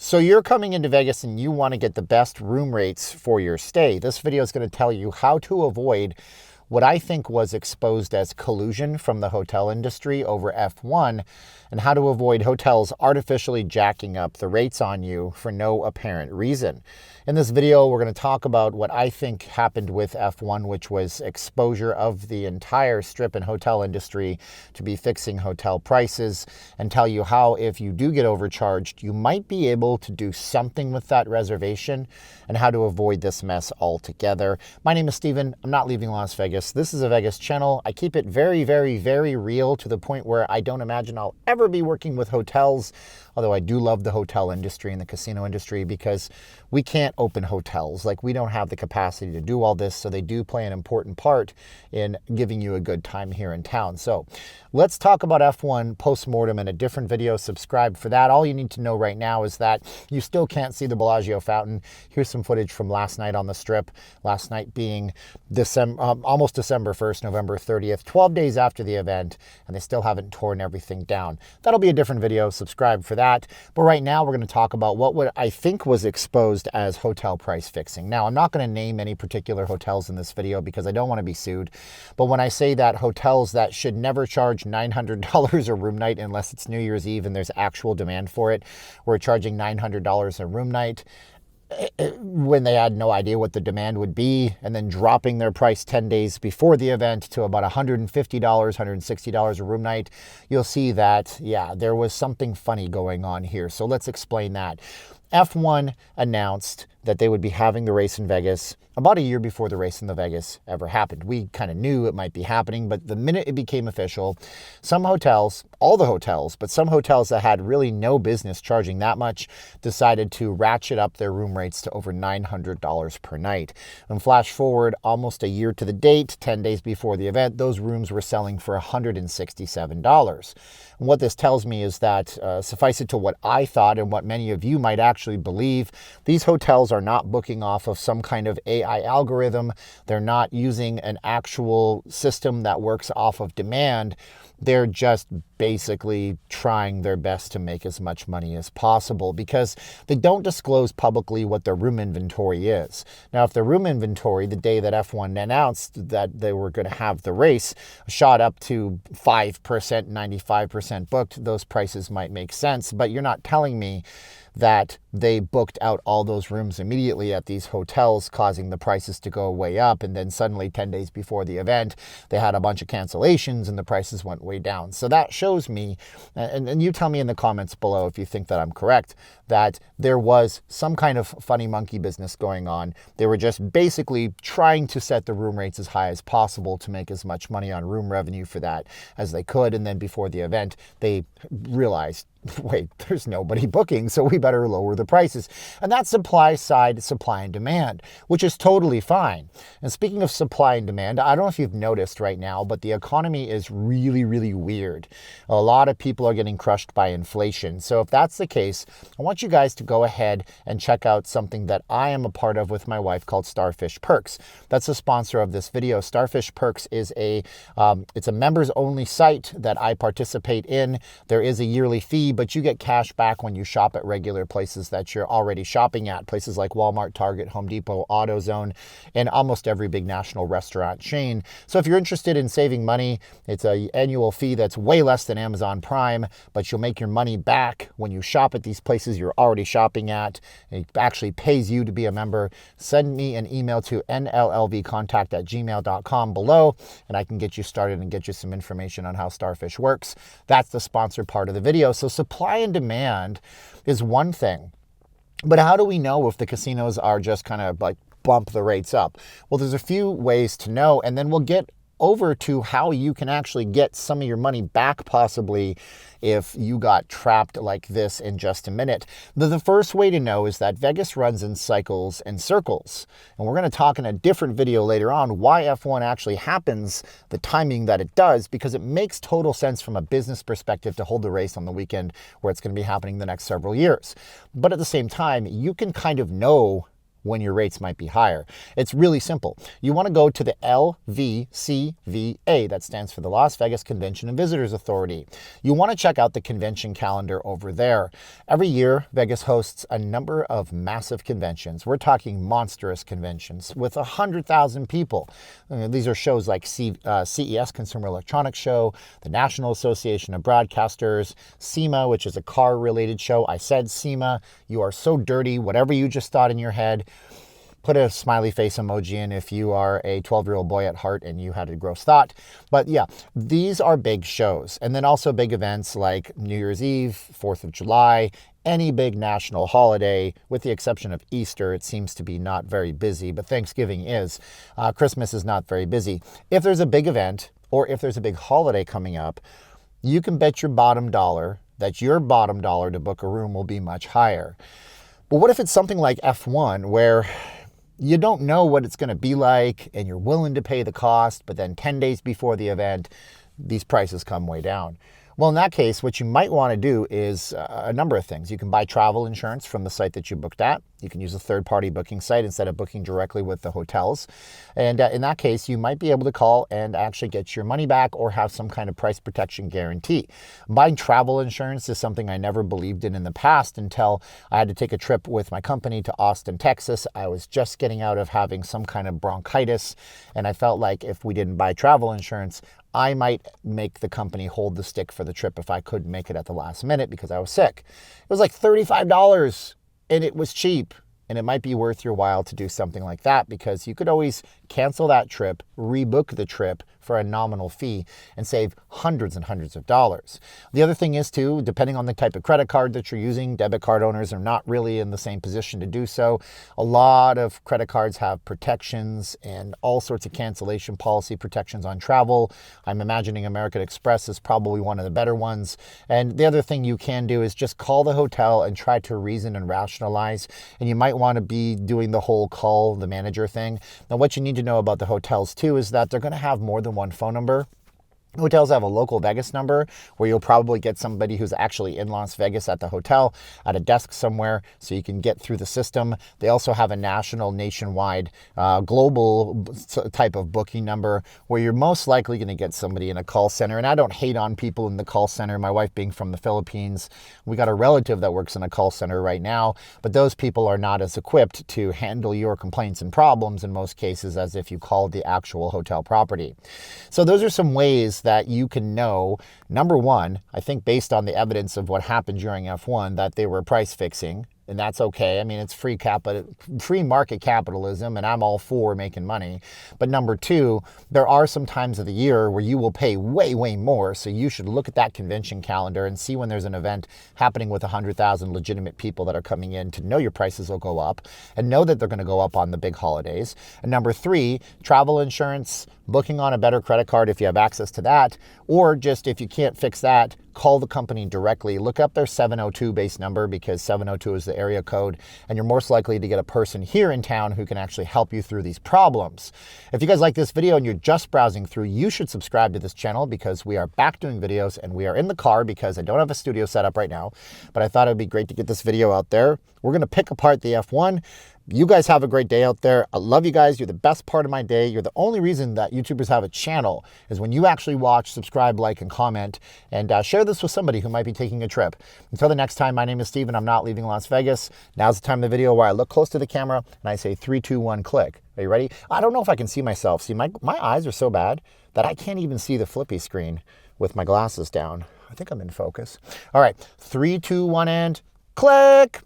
So you're coming into Vegas and you want to get the best room rates for your stay. This video is going to tell you how to avoid what I think was exposed as collusion from the hotel industry over F1 and how to avoid hotels artificially jacking up the rates on you for no apparent reason. In this video, we're going to talk about what I think happened with F1, which was exposure of the entire strip and hotel industry to be fixing hotel prices, and tell you how, if you do get overcharged, you might be able to do something with that reservation and how to avoid this mess altogether. My name is Steven. I'm not leaving Las Vegas. This is a Vegas channel. I keep it very, very, very real to the point where I don't imagine I'll ever be working with hotels, although I do love the hotel industry and the casino industry because we can't open hotels. Like, we don't have the capacity to do all this, so they do play an important part in giving you a good time here in town. So let's talk about F1 post-mortem in a different video. Subscribe for that. All you need to know right now is that you still can't see the Bellagio fountain. Here's some footage from last night on the Strip. Last night being almost December 1st, November 30th, 12 days after the event, and they still haven't torn everything down. That'll be a different video. Subscribe for that. But right now we're going to talk about what I think was exposed as hotel price fixing. Now, I'm not going to name any particular hotels in this video because I don't want to be sued. But when I say that hotels that should never charge $900 a room night unless it's New Year's Eve and there's actual demand for it, we're charging $900 a room night when they had no idea what the demand would be, and then dropping their price 10 days before the event to about $150, $160 a room night, you'll see that, yeah, there was something funny going on here. So let's explain that. F1 announced that they would be having the race in Vegas about a year before the race in the Vegas ever happened. We kind of knew it might be happening, but the minute it became official, some hotels, all the hotels, but some hotels that had really no business charging that much decided to ratchet up their room rates to over $900 per night. And flash forward almost a year to the date, 10 days before the event, those rooms were selling for $167. And what this tells me is that, suffice it to what I thought and what many of you might actually believe, these hotels are not booking off of some kind of AI algorithm. They're not using an actual system that works off of demand. They're just basically trying their best to make as much money as possible because they don't disclose publicly what their room inventory is. Now, if the room inventory, the day that F1 announced that they were going to have the race, shot up to 5%, 95% booked, those prices might make sense. But you're not telling me that they booked out all those rooms immediately at these hotels, causing the prices to go way up. And then suddenly 10 days before the event, they had a bunch of cancellations and the prices went way down. So that shows me, and you tell me in the comments below if you think that I'm correct, that there was some kind of funny monkey business going on. They were just basically trying to set the room rates as high as possible to make as much money on room revenue for that as they could. And then before the event, they realized, wait, there's nobody booking, so we better lower the prices. And that's supply side, supply and demand, which is totally fine. And speaking of supply and demand, I don't know if you've noticed right now, but the economy is really, really weird. A lot of people are getting crushed by inflation. So if that's the case, I want you guys to go ahead and check out something that I am a part of with my wife called Starfish Perks. That's the sponsor of this video. Starfish Perks is it's a members only site that I participate in. There is a yearly fee, but you get cash back when you shop at regular places that you're already shopping at, places like Walmart, Target, Home Depot, AutoZone, and almost every big national restaurant chain. So if you're interested in saving money, it's an annual fee that's way less than Amazon Prime, but you'll make your money back when you shop at these places you're already shopping at. It actually pays you to be a member. Send me an email to nllvcontact@gmail.com below, and I can get you started and get you some information on how Starfish works. That's the sponsored part of the video. So supply and demand is one thing, but how do we know if the casinos are just kind of like bump the rates up? Well, there's a few ways to know, and then we'll get over to how you can actually get some of your money back possibly if you got trapped like this in just a minute. The first way to know is that Vegas runs in cycles and circles. And we're going to talk in a different video later on why F1 actually happens the timing that it does, because it makes total sense from a business perspective to hold the race on the weekend where it's going to be happening the next several years. But at the same time, you can kind of know when your rates might be higher. It's really simple. You want to go to the LVCVA, that stands for the Las Vegas Convention and Visitors Authority. You want to check out the convention calendar over there. Every year, Vegas hosts a number of massive conventions. We're talking monstrous conventions with 100,000 people. These are shows like CES, Consumer Electronics Show, the National Association of Broadcasters, SEMA, which is a car-related show. I said SEMA. You are so dirty. Whatever you just thought in your head, put a smiley face emoji in if you are a 12-year-old boy at heart and you had a gross thought. But yeah, these are big shows. And then also big events like New Year's Eve, 4th of July, any big national holiday, with the exception of Easter. It seems to be not very busy, but Thanksgiving is. Christmas is not very busy. If there's a big event or if there's a big holiday coming up, you can bet your bottom dollar that your bottom dollar to book a room will be much higher. But what if it's something like F1 where you don't know what it's going to be like and you're willing to pay the cost, but then 10 days before the event, these prices come way down? Well, in that case, what you might want to do is a number of things. You can buy travel insurance from the site that you booked at. You can use a third-party booking site instead of booking directly with the hotels. And in that case, you might be able to call and actually get your money back or have some kind of price protection guarantee. Buying travel insurance is something I never believed in the past until I had to take a trip with my company to Austin, Texas. I was just getting out of having some kind of bronchitis, and I felt like if we didn't buy travel insurance, I might make the company hold the stick for the trip if I couldn't make it at the last minute because I was sick. It was like $35 and it was cheap. And it might be worth your while to do something like that because you could always cancel that trip, rebook the trip for a nominal fee and save hundreds and hundreds of dollars. The other thing is too, depending on the type of credit card that you're using, debit card owners are not really in the same position to do so. A lot of credit cards have protections and all sorts of cancellation policy protections on travel. I'm imagining American Express is probably one of the better ones. And the other thing you can do is just call the hotel and try to reason and rationalize. And you might want to be doing the whole call the manager thing. Now, what you need to know about the hotels too is that they're going to have more than one phone number. Hotels have a local Vegas number where you'll probably get somebody who's actually in Las Vegas at the hotel at a desk somewhere so you can get through the system. They also have a national, nationwide, global type of booking number where you're most likely going to get somebody in a call center. And I don't hate on people in the call center. My wife being from the Philippines, we got a relative that works in a call center right now, but those people are not as equipped to handle your complaints and problems in most cases as if you called the actual hotel property. So those are some ways that you can know, number one, I think based on the evidence of what happened during F1, that they were price fixing. And that's okay. I mean, it's free market capitalism, and I'm all for making money. But number two, there are some times of the year where you will pay way, way more. So you should look at that convention calendar and see when there's an event happening with 100,000 legitimate people that are coming in to know your prices will go up and know that they're going to go up on the big holidays. And number three, travel insurance, booking on a better credit card if you have access to that, or just if you can't fix that, call the company directly. Look up their 702 base number because 702 is the area code, and you're most likely to get a person here in town who can actually help you through these problems. If you guys like this video and you're just browsing through, you should subscribe to this channel because we are back doing videos, and we are in the car because I don't have a studio set up right now, but I thought it would be great to get this video out there. We're going to pick apart the F1. You guys have a great day out there. I love you guys. You're the best part of my day. You're the only reason that YouTubers have a channel is when you actually watch, subscribe, like, and comment, and share this with somebody who might be taking a trip. Until the next time, my name is Steve, and I'm not leaving Las Vegas. Now's the time in the video where I look close to the camera, and I say 3, 2, 1, click. Are you ready? I don't know if I can see myself. See, my eyes are so bad that I can't even see the flippy screen with my glasses down. I think I'm in focus. All right, 3, 2, 1, and click.